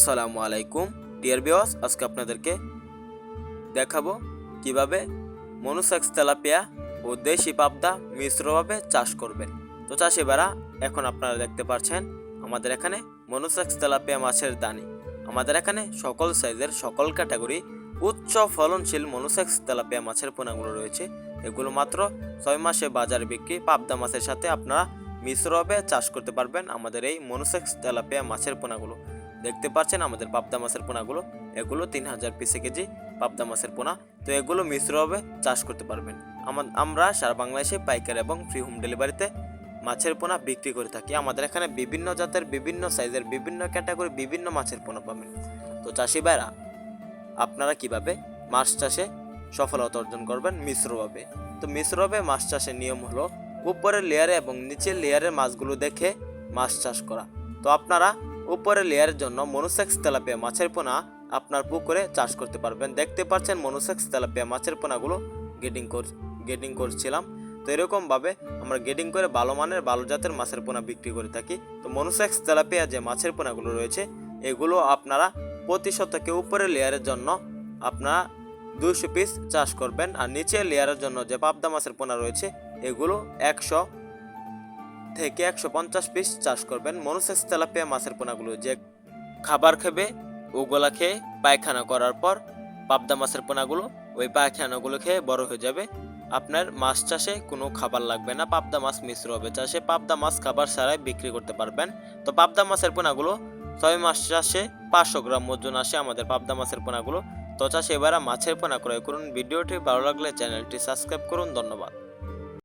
আসসালামু আলাইকুম dear viewers, আজকে আপনাদেরকে দেখাবো কিভাবে মনোসেক্স তেলাপিয়া ও দেশি পাবদা মিশ্রভাবে চাষ করবেন। তো চাষি ভাইরা, এখন আপনারা দেখতে পাচ্ছেন আমাদের এখানে মনোসেক্স তেলাপিয়া মাছের দানি। আমাদের এখানে সকল সাইজের সকল ক্যাটাগরি উচ্চ ফলনশীল মনোসেক্স তেলাপিয়া মাছের পোনাগুলো রয়েছে। এগুলো মাত্র 6 মাসে বাজারে বিক্রি পাবদা মাছের সাথে আপনারা মিশ্রভাবে চাষ করতে পারবেন। আমাদের এই মনোসেক্স তেলাপিয়া মাছের পোনাগুলো দেখতে পাচ্ছেন, আমাদের পাবদা মাছের পোনাগুলো, এগুলো 3000 পিসে কেজি পাবদা মাছের পোনা। তো এগুলো মিশ্রভাবে চাষ করতে পারবেন। আমরা সারা বাংলাদেশে পাইকারি এবং ফ্রি হোম ডেলিভারিতে মাছের পোনা বিক্রি করে থাকি। আমাদের এখানে বিভিন্ন জাতের, বিভিন্ন সাইজের, বিভিন্ন ক্যাটাগরি, বিভিন্ন মাছের পোনা পাবেন। তো চাষি ভাইরা, আপনারা কিভাবে মাছ চাষে সফলতা অর্জন করবেন মিশ্রভাবে? তো মিশ্রভাবে মাছ চাষের নিয়ম হলো উপরের লেয়ারে এবং নিচের লেয়ারের মাছগুলো দেখে মাছ চাষ করা। তো আপনারা উপরের লেয়ারের জন্য মনোসেক্স তেলাপিয়া মাছের পোনা আপনার পুকুরে চাষ করতে পারবেন। দেখতে পাচ্ছেন মনোসেক্স তেলাপিয়া মাছের পোনাগুলো গেডিং করছিলাম। তো এরকমভাবে আমরা গেডিং করে ভালো মানের, ভালো জাতের মাছের পোনা বিক্রি করে থাকি। তো মনোসেক্স তেলাপিয়া যে মাছের পোনাগুলো রয়েছে, এগুলো আপনারা প্রতি শতকে উপরের লেয়ারের জন্য আপনারা 200 পিস চাষ করবেন। আর নিচের লেয়ারের জন্য যে পাবদা মাছের পোনা রয়েছে, এগুলো 100 থেকে 150 পিস চাষ করবেন। মনোসেক্স তেলাপিয়া মাছের পোনাগুলো যে খাবার খাবে, ওগুলা খেয়ে পায়খানা করার পর পাবদা মাছের পোনাগুলো ওই পায়খানাগুলো খেয়ে বড় হয়ে যাবে। আপনার মাছ চাষে কোনো খাবার লাগবে না। পাবদা মাছ মিশ্র হবে চাষে, পাবদা মাছ খাবার ছাড়াই বিক্রি করতে পারবেন। তো পাবদা মাছের পোনাগুলো 6 মাস চাষে 500 গ্রাম ওজন আসে আমাদের পাবদা মাছের পোনাগুলো। তো চাষে এবার মাছের পোনা ক্রয় করুন। ভিডিওটি ভালো লাগলে চ্যানেলটি সাবস্ক্রাইব করুন। ধন্যবাদ।